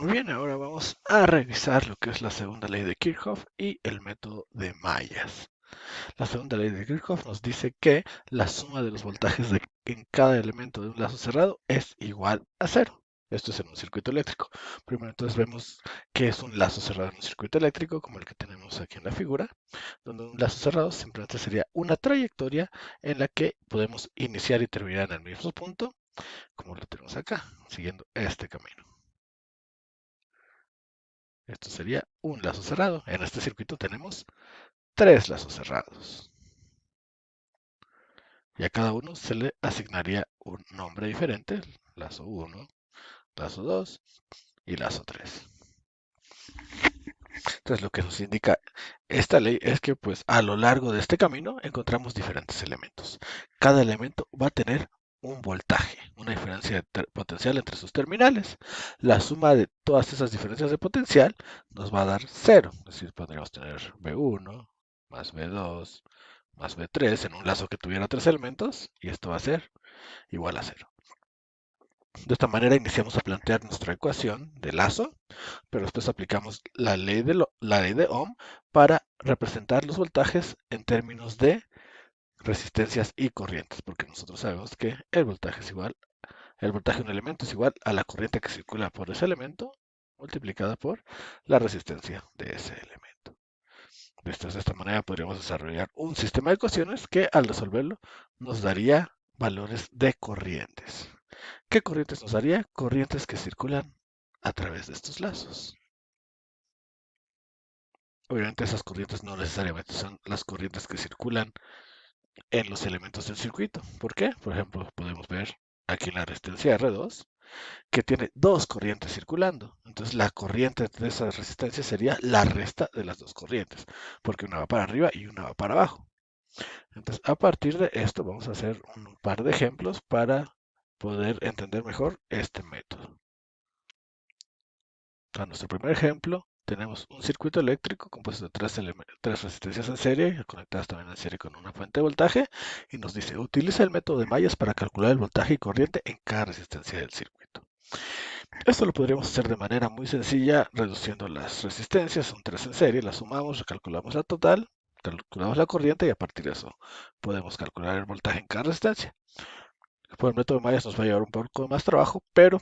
Muy bien, ahora vamos a revisar lo que es la segunda ley de Kirchhoff y el método de mallas. La segunda ley de Kirchhoff nos dice que la suma de los voltajes en cada elemento de un lazo cerrado es igual a cero. Esto es en un circuito eléctrico. Primero entonces vemos que es un lazo cerrado en un circuito eléctrico, como el que tenemos aquí en la figura, donde un lazo cerrado simplemente sería una trayectoria en la que podemos iniciar y terminar en el mismo punto, como lo tenemos acá, siguiendo este camino. Esto sería un lazo cerrado. En este circuito tenemos tres lazos cerrados. Y a cada uno se le asignaría un nombre diferente: lazo 1, lazo 2 y lazo 3. Entonces lo que nos indica esta ley es que pues a lo largo de este camino encontramos diferentes elementos. Cada elemento va a tener un voltaje, una diferencia potencial entre sus terminales. La suma de todas esas diferencias de potencial nos va a dar cero. Es decir, podríamos tener V1 más V2 más V3 en un lazo que tuviera tres elementos, y esto va a ser igual a cero. De esta manera iniciamos a plantear nuestra ecuación de lazo, pero después aplicamos la ley de Ohm para representar los voltajes en términos de resistencias y corrientes, porque nosotros sabemos que el voltaje de un elemento es igual a la corriente que circula por ese elemento multiplicada por la resistencia de ese elemento. De esta manera podríamos desarrollar un sistema de ecuaciones que al resolverlo nos daría valores de corrientes. ¿Qué corrientes nos daría? Corrientes que circulan a través de estos lazos. Obviamente esas corrientes no necesariamente son las corrientes que circulan en los elementos del circuito. ¿Por qué? Por ejemplo, podemos ver aquí en la resistencia R2 que tiene dos corrientes circulando. Entonces la corriente de esa resistencia sería la resta de las dos corrientes, porque una va para arriba y una va para abajo. Entonces, a partir de esto vamos a hacer un par de ejemplos para poder entender mejor este método. Para nuestro primer ejemplo, tenemos un circuito eléctrico compuesto de tres resistencias en serie, conectadas también en serie con una fuente de voltaje, y nos dice: utiliza el método de mallas para calcular el voltaje y corriente en cada resistencia del circuito. Esto lo podríamos hacer de manera muy sencilla, reduciendo las resistencias. Son tres en serie, las sumamos, recalculamos la total, calculamos la corriente, y a partir de eso podemos calcular el voltaje en cada resistencia. Por el método de mallas nos va a llevar un poco más trabajo, pero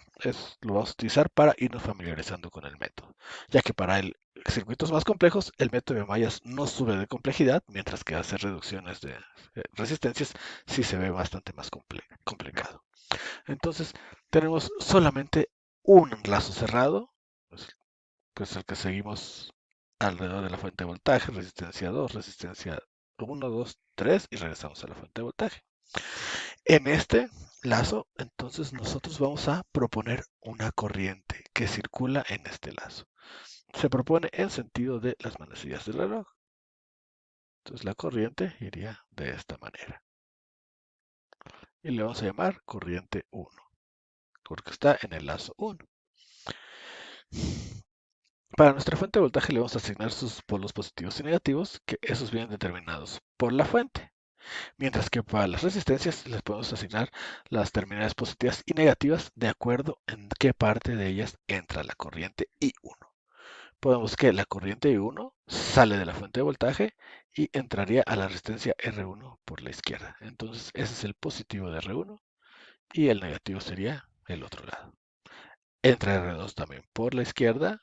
lo vamos a utilizar para irnos familiarizando con el método, ya que para circuitos más complejos el método de mallas no sube de complejidad, mientras que hacer reducciones de resistencias sí se ve bastante más complicado. Entonces tenemos solamente un lazo cerrado, pues el que seguimos alrededor de la fuente de voltaje: resistencia 2, resistencia 1, 2, 3, y regresamos a la fuente de voltaje. En este lazo, entonces nosotros vamos a proponer una corriente que circula en este lazo. Se propone en sentido de las manecillas del reloj. Entonces la corriente iría de esta manera. Y le vamos a llamar corriente 1, porque está en el lazo 1. Para nuestra fuente de voltaje le vamos a asignar sus polos positivos y negativos, que esos vienen determinados por la fuente. Mientras que para las resistencias les podemos asignar las terminales positivas y negativas de acuerdo en qué parte de ellas entra la corriente I1. Podemos que la corriente I1 sale de la fuente de voltaje y entraría a la resistencia R1 por la izquierda. Entonces ese es el positivo de R1 y el negativo sería el otro lado. Entra R2 también por la izquierda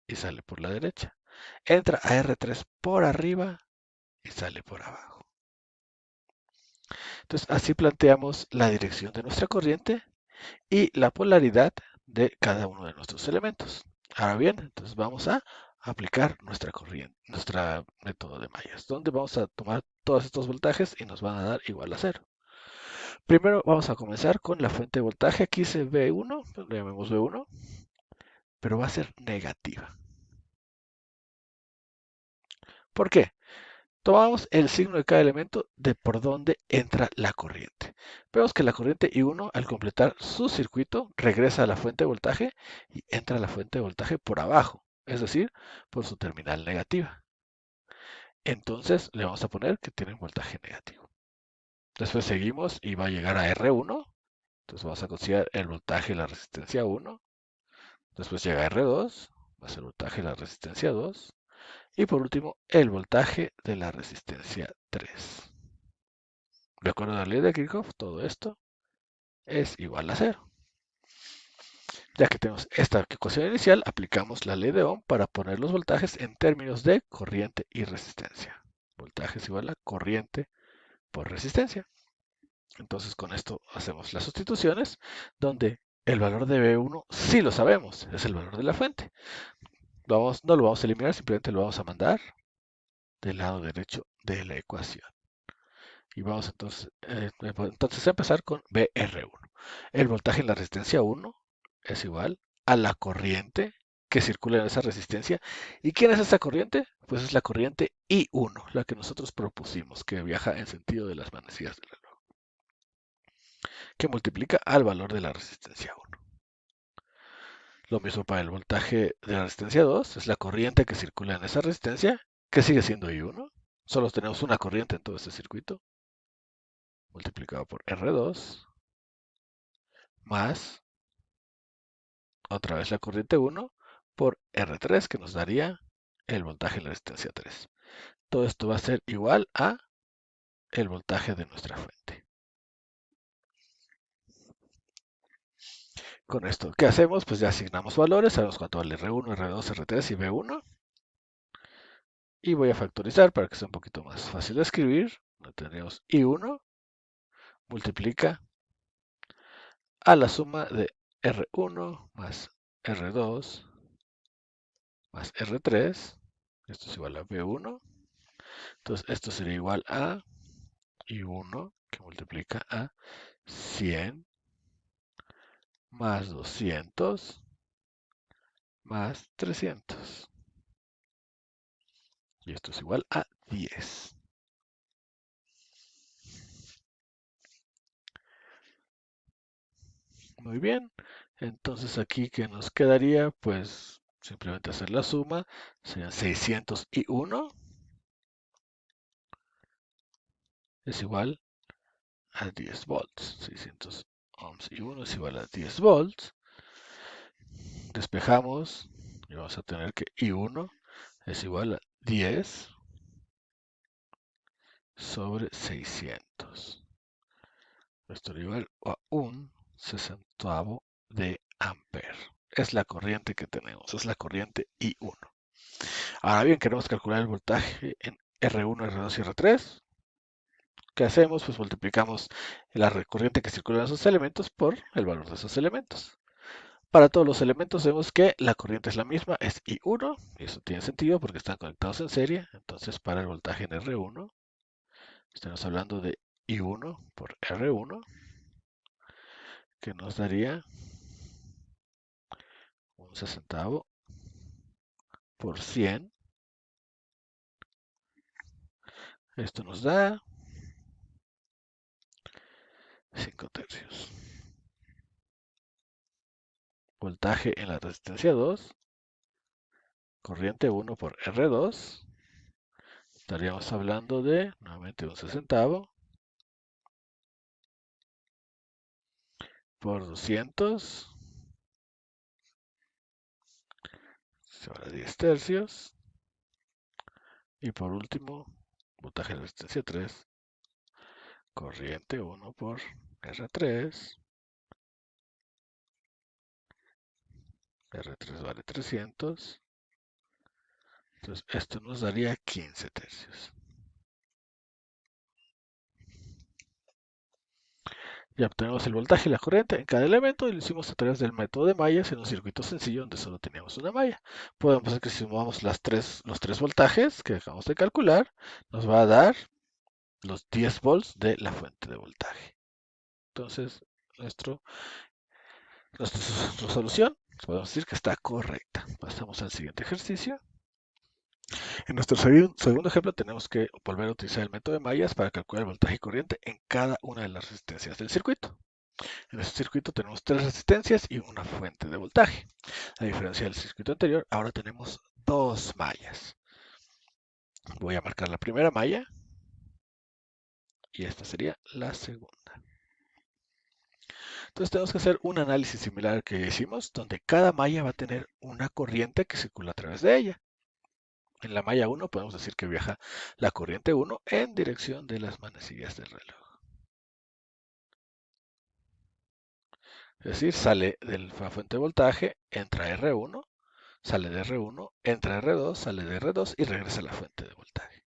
y sale por la derecha. Entra a R3 por arriba y sale por abajo. Entonces así planteamos la dirección de nuestra corriente y la polaridad de cada uno de nuestros elementos. Ahora bien, entonces vamos a aplicar nuestra corriente, nuestro método de mallas, donde vamos a tomar todos estos voltajes y nos van a dar igual a cero. Primero vamos a comenzar con la fuente de voltaje. Aquí se V1, le llamemos V1, pero va a ser negativa. ¿Por qué? Tomamos el signo de cada elemento de por dónde entra la corriente. Vemos que la corriente I1, al completar su circuito, regresa a la fuente de voltaje y entra a la fuente de voltaje por abajo, es decir, por su terminal negativa. Entonces le vamos a poner que tiene un voltaje negativo. Después seguimos y va a llegar a R1. Entonces vamos a considerar el voltaje y la resistencia 1. Después llega R2, va a ser el voltaje de la resistencia 2. Y por último, el voltaje de la resistencia 3. De acuerdo a la ley de Kirchhoff, todo esto es igual a 0. Ya que tenemos esta ecuación inicial, aplicamos la ley de Ohm para poner los voltajes en términos de corriente y resistencia. Voltaje es igual a corriente por resistencia. Entonces con esto hacemos las sustituciones, donde el valor de B1 sí lo sabemos, es el valor de la fuente. No lo vamos a eliminar, simplemente lo vamos a mandar del lado derecho de la ecuación. Y vamos entonces a empezar con BR1. El voltaje en la resistencia 1 es igual a la corriente que circula en esa resistencia. ¿Y quién es esa corriente? Pues es la corriente I1, la que nosotros propusimos, que viaja en sentido de las manecillas del reloj, que multiplica al valor de la resistencia 1. Lo mismo para el voltaje de la resistencia 2, es la corriente que circula en esa resistencia, que sigue siendo I1. Solo tenemos una corriente en todo este circuito, multiplicado por R2, más otra vez la corriente 1 por R3, que nos daría el voltaje en la resistencia 3. Todo esto va a ser igual a el voltaje de nuestra fuente. Con esto, ¿qué hacemos? Pues ya asignamos valores, sabemos cuánto vale R1, R2, R3 y B1. Y voy a factorizar para que sea un poquito más fácil de escribir. Tendríamos I1 multiplica a la suma de R1 más R2 más R3. Esto es igual a B1. Entonces esto sería igual a I1 que multiplica a 100 más 200 más 300. Y esto es igual a 10. Muy bien. Entonces aquí, ¿qué nos quedaría? Pues simplemente hacer la suma. Serían 601 es igual a 10 volts. 600 ohms y 1 es igual a 10 volts. Despejamos y vamos a tener que I1 es igual a 10 sobre 600. Esto es igual a un sesentavo de ampere. Es la corriente que tenemos, es la corriente I1. Ahora bien, queremos calcular el voltaje en R1, R2 y R3. ¿Qué hacemos? Pues multiplicamos la corriente que circula en esos elementos por el valor de esos elementos. Para todos los elementos vemos que la corriente es la misma, es I1, y eso tiene sentido porque están conectados en serie. Entonces para el voltaje en R1, estamos hablando de I1 por R1, que nos daría un sesentavo por 100. Esto nos da 5 tercios. Voltaje en la resistencia 2, corriente 1 por R2. Estaríamos hablando de, nuevamente, un sesentavo por 200. Sobre 10 tercios. Y por último, voltaje de resistencia 3, corriente 1 por R3. R3 vale 300. Entonces esto nos daría 15 tercios. Ya obtenemos el voltaje y la corriente en cada elemento y lo hicimos a través del método de mallas en un circuito sencillo donde solo teníamos una malla. Podemos hacer que si sumamos los tres voltajes que acabamos de calcular, nos va a dar los 10 volts de la fuente de voltaje. Entonces, nuestra solución podemos decir que está correcta. Pasamos al siguiente ejercicio. En nuestro segundo ejemplo tenemos que volver a utilizar el método de mallas para calcular el voltaje y corriente en cada una de las resistencias del circuito. En este circuito tenemos tres resistencias y una fuente de voltaje. A diferencia del circuito anterior, ahora tenemos dos mallas. Voy a marcar la primera malla y esta sería la segunda. Entonces tenemos que hacer un análisis similar al que hicimos, donde cada malla va a tener una corriente que circula a través de ella. En la malla 1 podemos decir que viaja la corriente 1 en dirección de las manecillas del reloj. Es decir, sale de la fuente de voltaje, entra a R1, sale de R1, entra a R2, sale de R2 y regresa a la fuente de voltaje.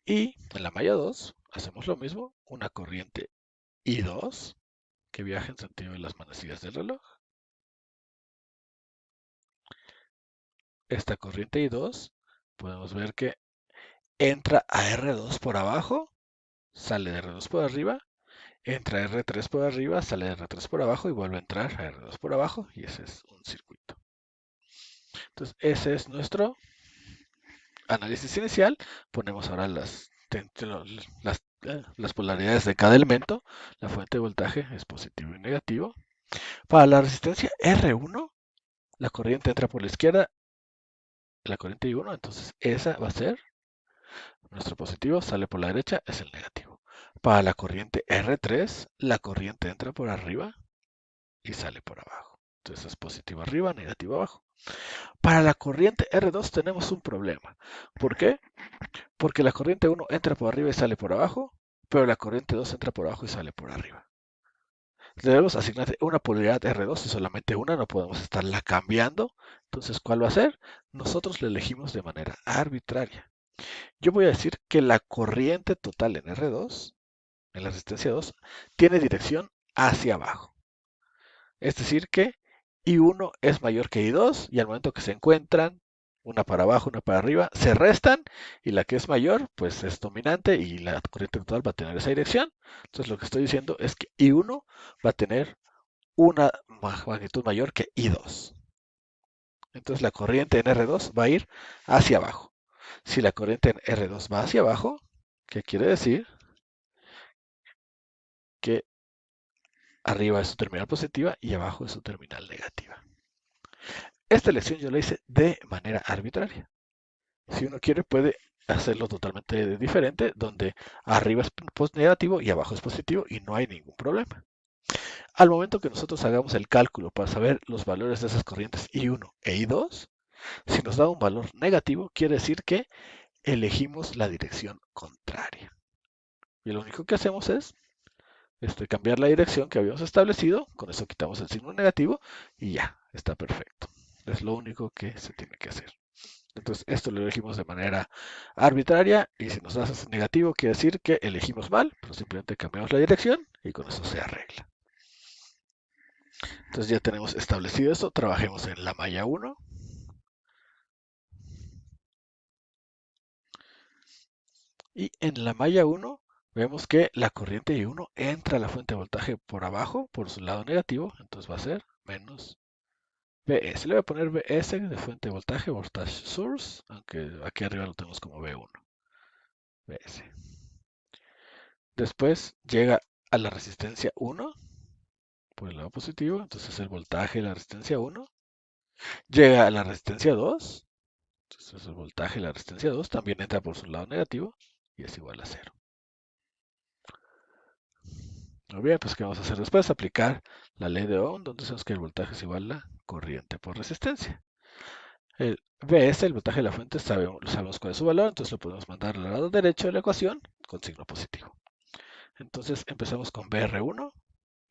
Y en la malla 2 hacemos lo mismo, una corriente I2 que viaja en sentido de las manecillas del reloj. Esta corriente I2 podemos ver que entra a R2 por abajo, sale de R2 por arriba, entra a R3 por arriba, sale de R3 por abajo y vuelve a entrar a R2 por abajo y ese es un circuito. Entonces ese es nuestro análisis inicial. Ponemos ahora las polaridades de cada elemento. La fuente de voltaje es positivo y negativo. Para la resistencia R1, la corriente entra por la izquierda, la corriente I1, entonces esa va a ser nuestro positivo, sale por la derecha, es el negativo. Para la corriente R3, la corriente entra por arriba y sale por abajo. Entonces es positivo arriba, negativo abajo. Para la corriente R2 tenemos un problema. ¿Por qué? Porque la corriente 1 entra por arriba y sale por abajo, pero la corriente 2 entra por abajo y sale por arriba. Debemos asignarle una polaridad R2 y solamente una, no podemos estarla cambiando. Entonces, ¿cuál va a ser? Nosotros la elegimos de manera arbitraria. Yo voy a decir que la corriente total en R2, en la resistencia 2, tiene dirección hacia abajo. Es decir, que I1 es mayor que I2 y al momento que se encuentran, una para abajo, una para arriba, se restan y la que es mayor, pues es dominante y la corriente total va a tener esa dirección. Entonces lo que estoy diciendo es que I1 va a tener una magnitud mayor que I2. Entonces la corriente en R2 va a ir hacia abajo. Si la corriente en R2 va hacia abajo, ¿qué quiere decir? Que arriba es su terminal positiva y abajo es su terminal negativa. Esta elección yo la hice de manera arbitraria. Si uno quiere, puede hacerlo totalmente diferente, donde arriba es negativo y abajo es positivo y no hay ningún problema. Al momento que nosotros hagamos el cálculo para saber los valores de esas corrientes I1 e I2, si nos da un valor negativo, quiere decir que elegimos la dirección contraria. Y lo único que hacemos es cambiar la dirección que habíamos establecido, con eso quitamos el signo negativo y ya, está perfecto. Es lo único que se tiene que hacer. Entonces, esto lo elegimos de manera arbitraria y si nos da negativo, quiere decir que elegimos mal, pero simplemente cambiamos la dirección y con eso se arregla. Entonces, ya tenemos establecido esto. Trabajemos en la malla 1. Y en la malla 1 vemos que la corriente I1 entra a la fuente de voltaje por abajo, por su lado negativo, entonces va a ser menos VS. Le voy a poner VS de fuente de voltaje, voltage source, aunque aquí arriba lo tenemos como V1. VS. Después llega a la resistencia 1 por el lado positivo, entonces el voltaje de la resistencia 1. Llega a la resistencia 2, entonces el voltaje de la resistencia 2 también entra por su lado negativo y es igual a 0. Muy bien, pues ¿qué vamos a hacer después? Aplicar la ley de Ohm, donde sabemos que el voltaje es igual a la corriente por resistencia. El Vs, el voltaje de la fuente, sabemos cuál es su valor, entonces lo podemos mandar al lado derecho de la ecuación con signo positivo. Entonces empezamos con Vr1.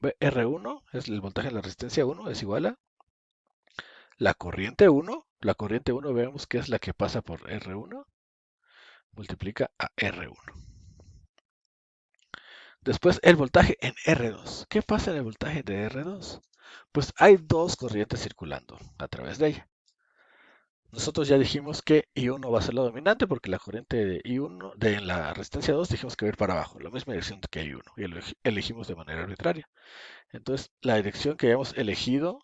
Vr1 es el voltaje de la resistencia 1, es igual a la corriente 1. La corriente 1 vemos que es la que pasa por R1, multiplica a R1. Después el voltaje en R2. ¿Qué pasa en el voltaje de R2? Pues hay dos corrientes circulando a través de ella. Nosotros ya dijimos que I1 va a ser la dominante porque la corriente de I1 de la resistencia 2 dijimos que va a ir para abajo, la misma dirección que I1 y lo elegimos de manera arbitraria. Entonces la dirección que hayamos elegido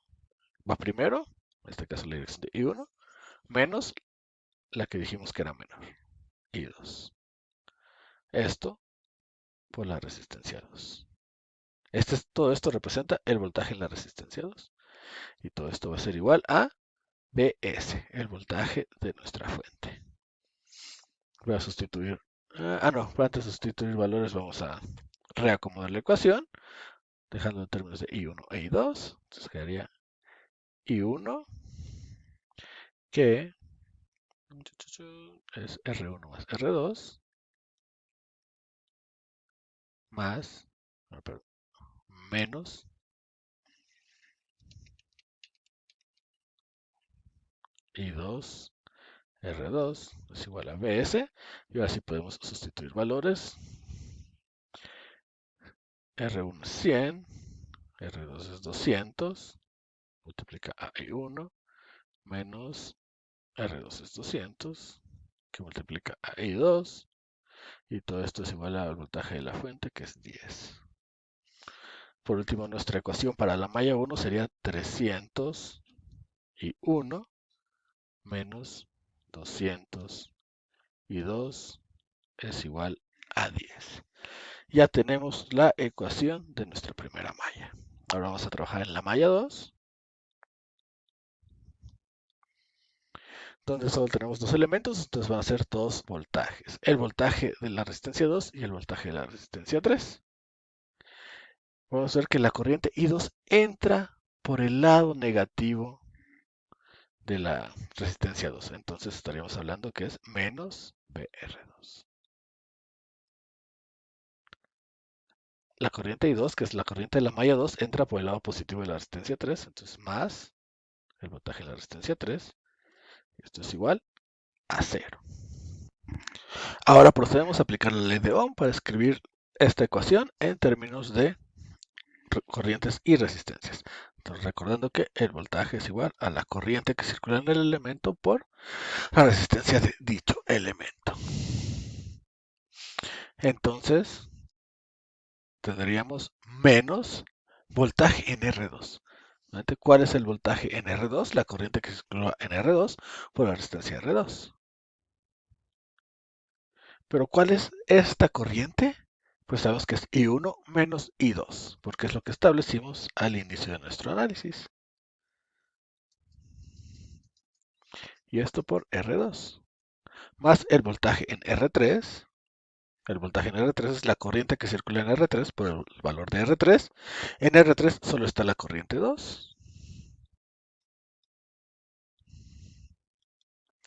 va primero, en este caso la dirección de I1, menos la que dijimos que era menor, I2. Esto por la resistencia 2. Todo esto representa el voltaje en la resistencia 2. Y todo esto va a ser igual a Vs, el voltaje de nuestra fuente. Voy a sustituir. No, antes de sustituir valores vamos a reacomodar la ecuación. dejando en términos de I1 e I2. Entonces quedaría I1 que es R1 más R2 más, perdón, menos I2 R2 es igual a BS. Y ahora sí podemos sustituir valores. R1 es 100, R2 es 200, multiplica a I1 menos R2 es 200, que multiplica a I2, y todo esto es igual al voltaje de la fuente, que es 10. Por último, nuestra ecuación para la malla 1 sería 301 menos 202 es igual a 10. Ya tenemos la ecuación de nuestra primera malla. Ahora vamos a trabajar en la malla 2, donde solo tenemos dos elementos, entonces van a ser dos voltajes. El voltaje de la resistencia 2 y el voltaje de la resistencia 3. Vamos a ver que la corriente I2 entra por el lado negativo de la resistencia 2. Entonces estaríamos hablando que es menos BR2. La corriente I2, que es la corriente de la malla 2, entra por el lado positivo de la resistencia 3. Entonces más el voltaje de la resistencia 3. Esto es igual a 0. Ahora procedemos a aplicar la ley de Ohm para escribir esta ecuación en términos de corrientes y resistencias. Entonces, recordando que el voltaje es igual a la corriente que circula en el elemento por la resistencia de dicho elemento. Entonces, tendríamos menos voltaje en R2. ¿Cuál es el voltaje en R2? La corriente que circula en R2 por la resistencia R2. Pero ¿cuál es esta corriente? Pues sabemos que es I1 menos I2, porque es lo que establecimos al inicio de nuestro análisis. Y esto por R2. Más el voltaje en R3. El voltaje en R3 es la corriente que circula en R3 por el valor de R3. En R3 solo está la corriente 2.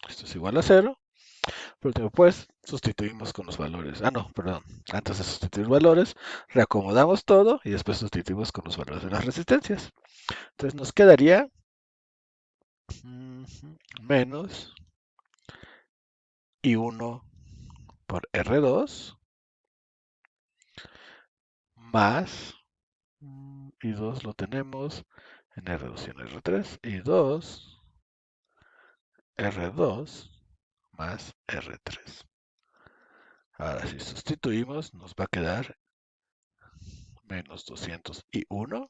Esto es igual a 0. Por último, pues sustituimos con los valores. Ah, no, perdón. Antes de sustituir valores, reacomodamos todo y después sustituimos con los valores de las resistencias. Entonces nos quedaría menos I1 por R2 más I2 lo tenemos en R2 y en R3. I2 R2 más R3. Ahora si sustituimos nos va a quedar menos 201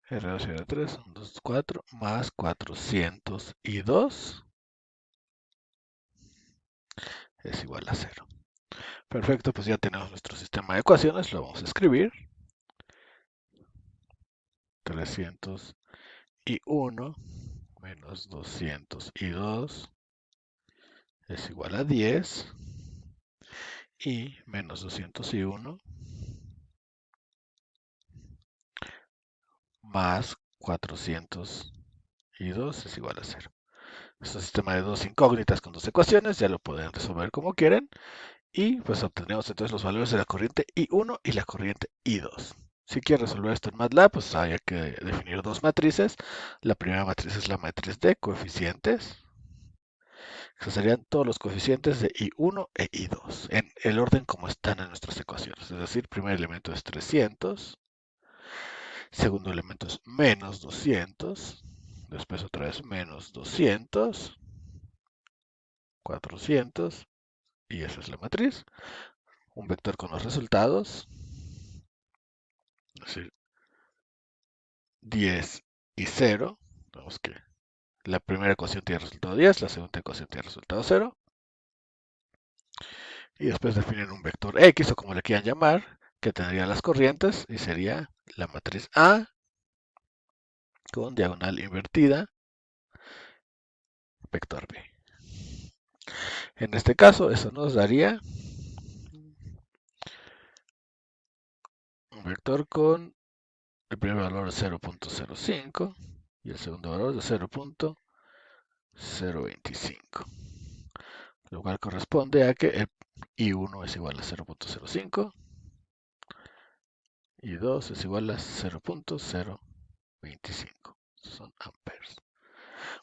R2 y R3 son 2, 4 más 402 es igual a 0. Perfecto, pues ya tenemos nuestro sistema de ecuaciones, lo vamos a escribir. 301 menos 202 es igual a 10 y menos 201 más 402 es igual a 0. Es un sistema de dos incógnitas con dos ecuaciones, ya lo pueden resolver como quieren. Y pues obtenemos entonces los valores de la corriente I1 y la corriente I2. Si quieren resolver esto en MATLAB, pues hay que definir dos matrices. La primera matriz es la matriz de coeficientes. Que serían todos los coeficientes de I1 e I2, en el orden como están en nuestras ecuaciones. Es decir, primer elemento es 300, segundo elemento es menos 200, después otra vez menos 200, 400, y esa es la matriz. Un vector con los resultados, es decir, 10 y 0. Vemos que la primera ecuación tiene resultado 10, la segunda ecuación tiene resultado 0. Y después definen un vector X o como le quieran llamar, que tendría las corrientes y sería la matriz A con diagonal invertida, vector B. En este caso, eso nos daría vector con el primer valor de 0.05 y el segundo valor de 0.025, lo cual corresponde a que el I1 es igual a 0.05 y 2 es igual a 0.025. Son amperes.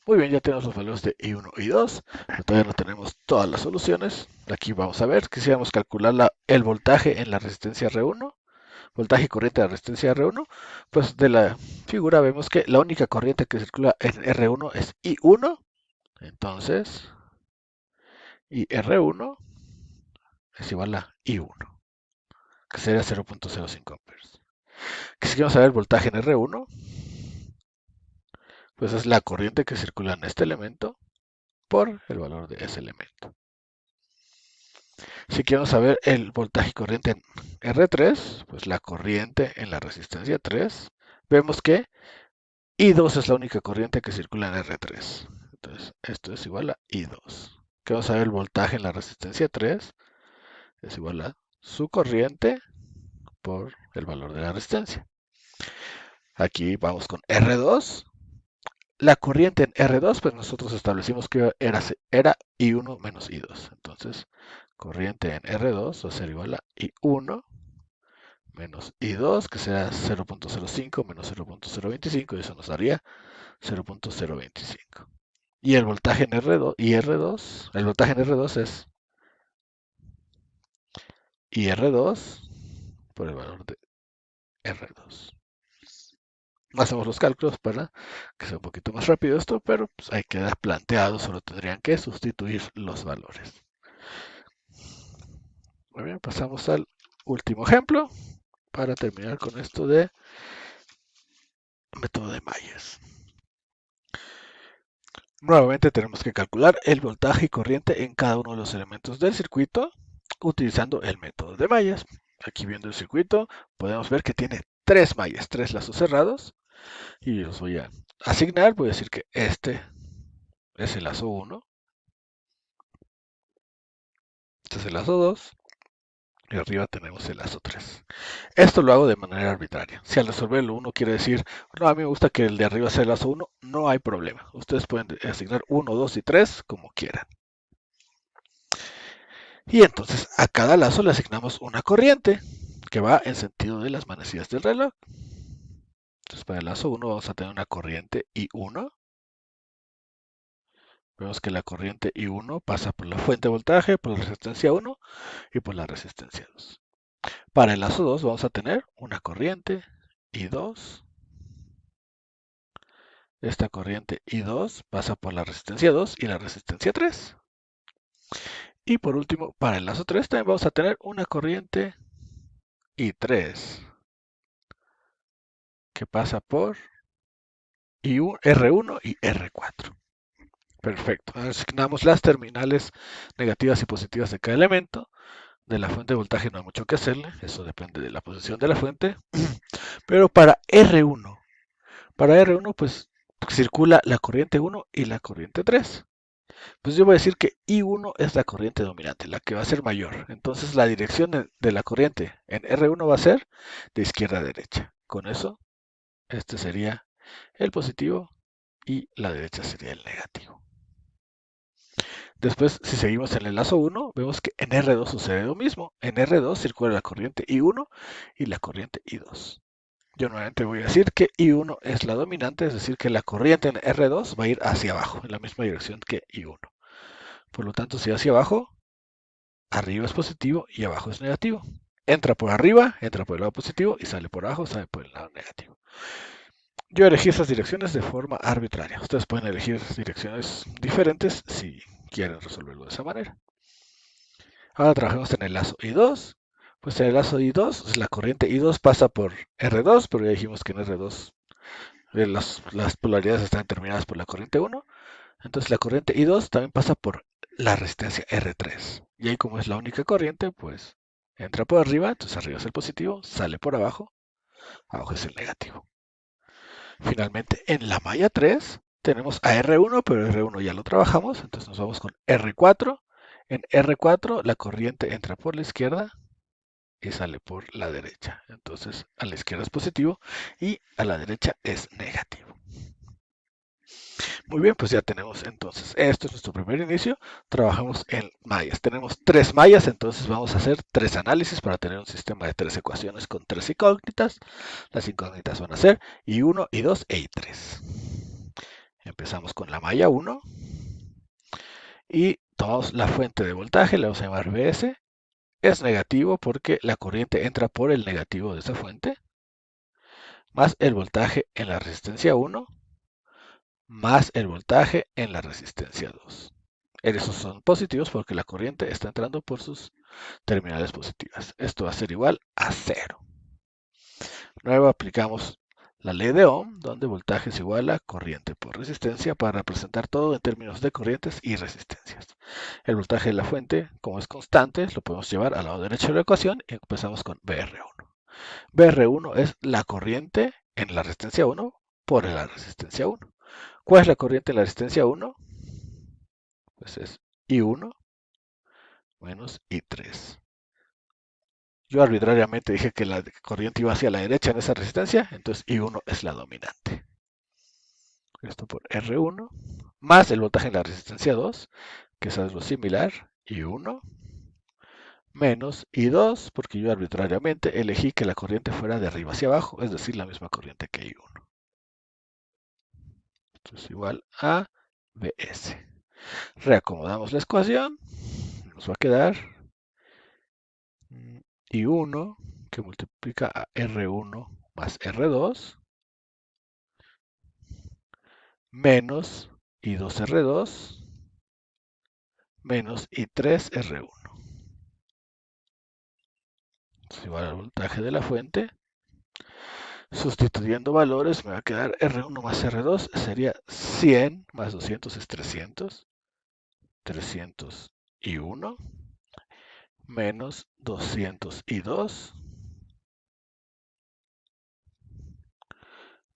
Muy bien, ya tenemos los valores de I1 y 2, pero todavía no tenemos todas las soluciones. Aquí vamos a ver, quisiéramos calcular el voltaje en la resistencia R1, voltaje y corriente de la resistencia R1, pues de la figura vemos que la única corriente que circula en R1 es I1, entonces R1 es igual a I1, que sería 0.05 amperes. Que si queremos saber el voltaje en R1, pues es la corriente que circula en este elemento por el valor de ese elemento. Si queremos saber el voltaje y corriente en R3, pues la corriente en la resistencia 3, vemos que I2 es la única corriente que circula en R3. Entonces, esto es igual a I2. Queremos saber el voltaje en la resistencia 3, es igual a su corriente por el valor de la resistencia. Aquí vamos con R2. La corriente en R2, pues nosotros establecimos que era I1 menos I2. Entonces, corriente en R2 va a ser igual a I1 menos I2, que será 0.05 menos 0.025, y eso nos daría 0.025. Y el voltaje en R2, el voltaje en R2 es IR2 por el valor de R2. Hacemos los cálculos para que sea un poquito más rápido esto, pero pues ahí queda planteado, solo tendrían que sustituir los valores. Muy bien, pasamos al último ejemplo para terminar con esto de método de Myers. Nuevamente tenemos que calcular el voltaje y corriente en cada uno de los elementos del circuito utilizando el método de mallas. Aquí viendo el circuito podemos ver que tiene tres mallas, tres lazos cerrados, y los voy a asignar. Voy a decir que este es el lazo 1, este es el lazo 2 y arriba tenemos el lazo 3. Esto lo hago de manera arbitraria. Si al resolver el 1 quiere decir, no, a mí me gusta que el de arriba sea el lazo 1, no hay problema. Ustedes pueden asignar 1, 2 y 3 como quieran. Y entonces a cada lazo le asignamos una corriente que va en sentido de las manecillas del reloj. Entonces para el lazo 1 vamos a tener una corriente I1. Vemos que la corriente I1 pasa por la fuente de voltaje, por la resistencia 1 y por la resistencia 2. Para el lazo 2 vamos a tener una corriente I2. Esta corriente I2 pasa por la resistencia 2 y la resistencia 3. Y por último, para el lazo 3 también vamos a tener una corriente I3 que pasa por R1 y R4. Perfecto. Asignamos las terminales negativas y positivas de cada elemento. De la fuente de voltaje no hay mucho que hacerle, eso depende de la posición de la fuente. Pero para R1 pues circula la corriente 1 y la corriente 3. Pues yo voy a decir que I1 es la corriente dominante, la que va a ser mayor. Entonces la dirección de la corriente en R1 va a ser de izquierda a derecha. Con eso, este sería el positivo y la derecha sería el negativo. Después, si seguimos en el lazo 1, vemos que en R2 sucede lo mismo. En R2 circula la corriente I1 y la corriente I2. Yo nuevamente voy a decir que I1 es la dominante, es decir, que la corriente en R2 va a ir hacia abajo, en la misma dirección que I1. Por lo tanto, si hacia abajo, arriba es positivo y abajo es negativo. Entra por arriba, entra por el lado positivo y sale por abajo, sale por el lado negativo. Yo elegí estas direcciones de forma arbitraria. Ustedes pueden elegir direcciones diferentes si quieren resolverlo de esa manera. Ahora trabajamos en el lazo I2. Pues en el lazo I2, la corriente I2 pasa por R2, pero ya dijimos que en R2 las polaridades están determinadas por la corriente 1. Entonces la corriente I2 también pasa por la resistencia R3. Y ahí como es la única corriente, pues entra por arriba, entonces arriba es el positivo, sale por abajo, abajo es el negativo. Finalmente, en la malla 3 tenemos a R1, pero R1 ya lo trabajamos, entonces nos vamos con R4. En R4 la corriente entra por la izquierda y sale por la derecha. Entonces a la izquierda es positivo y a la derecha es negativo. Muy bien, pues ya tenemos entonces, esto es nuestro primer inicio, trabajamos en mallas. Tenemos tres mallas, entonces vamos a hacer tres análisis para tener un sistema de tres ecuaciones con tres incógnitas. Las incógnitas van a ser I1, I2 e I3. Empezamos con la malla 1 y tomamos la fuente de voltaje, le vamos a llamar Vs. Es negativo porque la corriente entra por el negativo de esa fuente, más el voltaje en la resistencia 1, más el voltaje en la resistencia 2. Esos son positivos porque la corriente está entrando por sus terminales positivas. Esto va a ser igual a 0. Luego aplicamos la ley de Ohm, donde voltaje es igual a corriente por resistencia para representar todo en términos de corrientes y resistencias. El voltaje de la fuente, como es constante, lo podemos llevar al lado derecho de la ecuación y empezamos con BR1. BR1 es la corriente en la resistencia 1 por la resistencia 1. ¿Cuál es la corriente en la resistencia 1? Pues es I1 menos I3. Yo arbitrariamente dije que la corriente iba hacia la derecha en esa resistencia, entonces I1 es la dominante. Esto por R1 más el voltaje en la resistencia 2, que es algo similar, I1 menos I2, porque yo arbitrariamente elegí que la corriente fuera de arriba hacia abajo, es decir, la misma corriente que I1. Esto es igual a Bs. Reacomodamos la ecuación, nos va a quedar I1 que multiplica a R1 más R2 menos I2R2 menos I3R1. Es igual al voltaje de la fuente. Sustituyendo valores me va a quedar R1 más R2 sería 100 más 200 es 300. 301 menos 202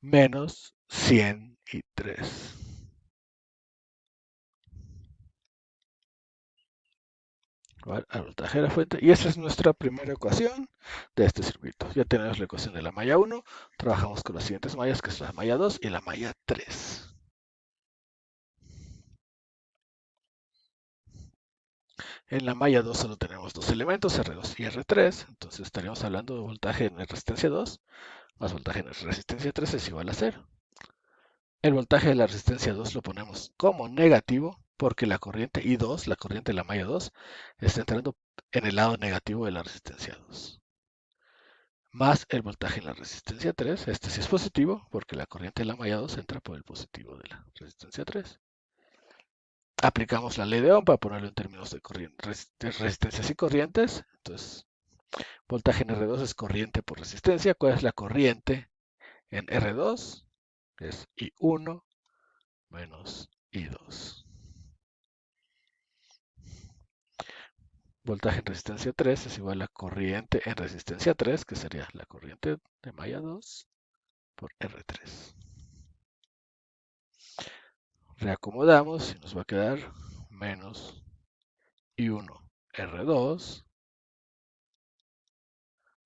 menos 103. Igual al voltaje de la fuente. Y esa es nuestra primera ecuación de este circuito. Ya tenemos la ecuación de la malla 1. Trabajamos con las siguientes mallas, que es la malla 2 y la malla 3. En la malla 2 solo tenemos dos elementos, R2 y R3. Entonces estaríamos hablando de voltaje en resistencia 2 más voltaje en resistencia 3 es igual a 0. El voltaje de la resistencia 2 lo ponemos como negativo porque la corriente I2, la corriente de la malla 2, está entrando en el lado negativo de la resistencia 2. Más el voltaje en la resistencia 3, este sí es positivo porque la corriente de la malla 2 entra por el positivo de la resistencia 3. Aplicamos la ley de Ohm para ponerlo en términos de resistencias y corrientes. Entonces, voltaje en R2 es corriente por resistencia. ¿Cuál es la corriente en R2? Es I1 menos I2. Voltaje en resistencia 3 es igual a corriente en resistencia 3, que sería la corriente de malla 2 por R3. Reacomodamos y nos va a quedar menos I1 R2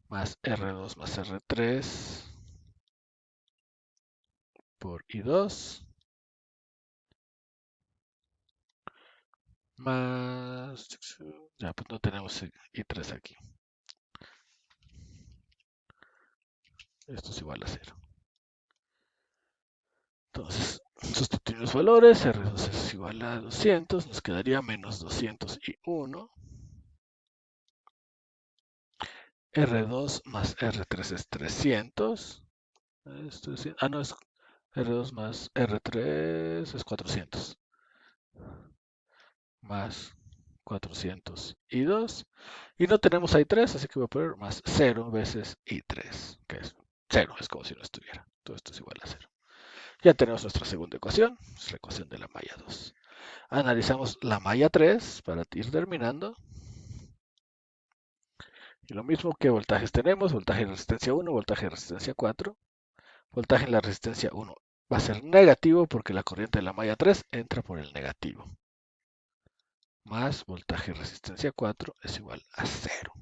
más R2 más R3 por I2 más... Ya, pues no tenemos I3 aquí. Esto es igual a 0. Entonces, sustituimos valores. R2 es igual a 200. Nos quedaría menos 201. R2 más R3 es 300. Esto es, no, es R2 más R3 es 400. Más 402. Y no tenemos I3, así que voy a poner más 0 veces I3, que es 0, es como si no estuviera. Todo esto es igual a 0. Ya tenemos nuestra segunda ecuación, es la ecuación de la malla 2. Analizamos la malla 3 para ir terminando. Y lo mismo que voltajes tenemos, voltaje de resistencia 1, voltaje de resistencia 4. Voltaje en la resistencia 1 va a ser negativo porque la corriente de la malla 3 entra por el negativo. Más voltaje de resistencia 4 es igual a 0.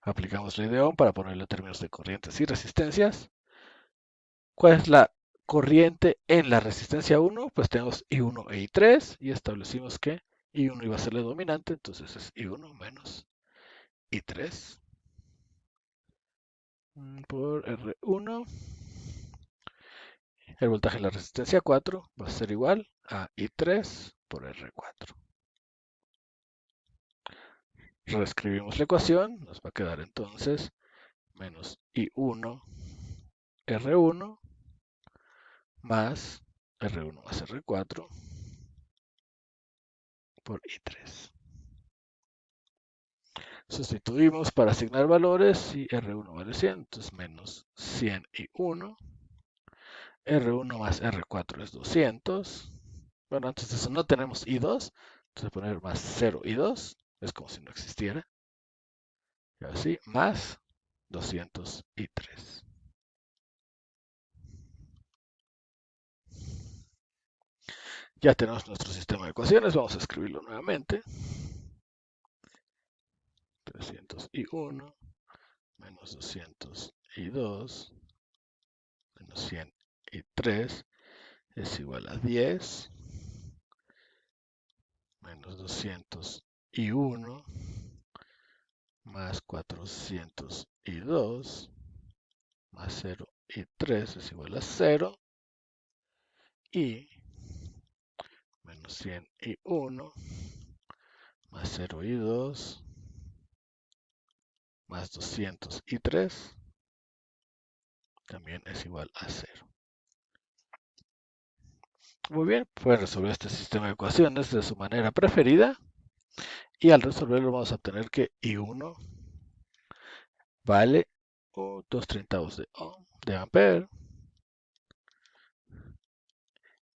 Aplicamos ley de Ohm para ponerle términos de corrientes y resistencias. ¿Cuál es la corriente en la resistencia 1? Pues tenemos I1 e I3 y establecimos que I1 iba a ser la dominante, entonces es I1 menos I3 por R1. El voltaje en la resistencia 4 va a ser igual a I3 por R4. Reescribimos la ecuación, nos va a quedar entonces menos I1 R1 más R1 más R4 por I3. Sustituimos para asignar valores y R1 vale 100, entonces menos 100 I1. R1 más R4 es 200. Bueno, antes de eso no tenemos I2, entonces poner más 0 I2 es como si no existiera. Y así, más 200 I3. Ya tenemos nuestro sistema de ecuaciones, vamos a escribirlo nuevamente. 300 I1 menos 200 I2 menos 100 I3 es igual a 10 menos 200 I1 más 400 I2 más 0 I3 es igual a 0 y menos 100 I1 más 0 I2 más 200 I3 también es igual a 0. Muy bien, pueden resolver este sistema de ecuaciones de su manera preferida y al resolverlo vamos a obtener que I1 vale 2/30 de ampere.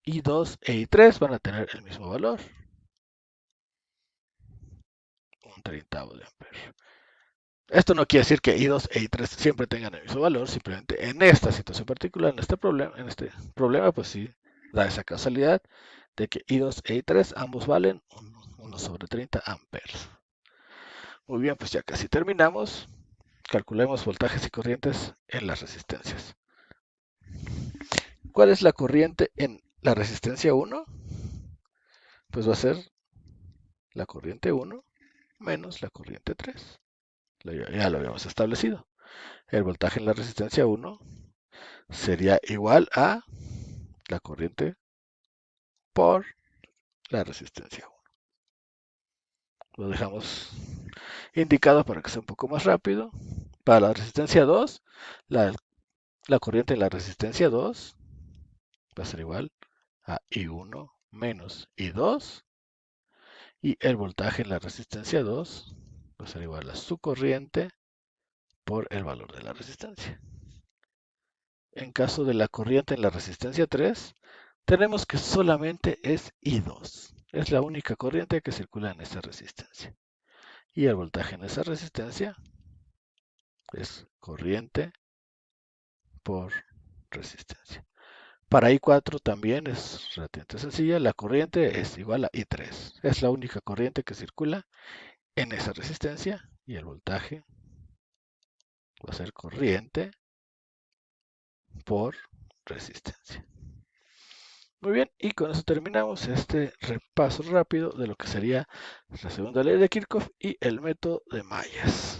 I2 e I3 van a tener el mismo valor, 1/30 de ampere. Esto no quiere decir que I2 e I3 siempre tengan el mismo valor, simplemente en esta situación particular, en este problema, pues sí da esa casualidad de que I2 e I3 ambos valen 1/30 amperes. Muy bien, pues ya casi terminamos. Calculemos voltajes y corrientes en las resistencias. ¿Cuál es la corriente en la resistencia 1? Pues va a ser la corriente 1 menos la corriente 3. Ya lo habíamos establecido. El voltaje en la resistencia 1 sería igual a la corriente por la resistencia 1. Lo dejamos indicado para que sea un poco más rápido. Para la resistencia 2, la corriente en la resistencia 2 va a ser igual a I1 menos I2 y el voltaje en la resistencia 2 va a ser igual a su corriente por el valor de la resistencia. En caso de la corriente en la resistencia 3, tenemos que solamente es I2. Es la única corriente que circula en esa resistencia. Y el voltaje en esa resistencia es corriente por resistencia. Para I4 también es relativamente sencilla. La corriente es igual a I3. Es la única corriente que circula en esa resistencia y el voltaje va a ser corriente por resistencia. Muy bien, y con eso terminamos este repaso rápido de lo que sería la segunda ley de Kirchhoff y el método de mallas.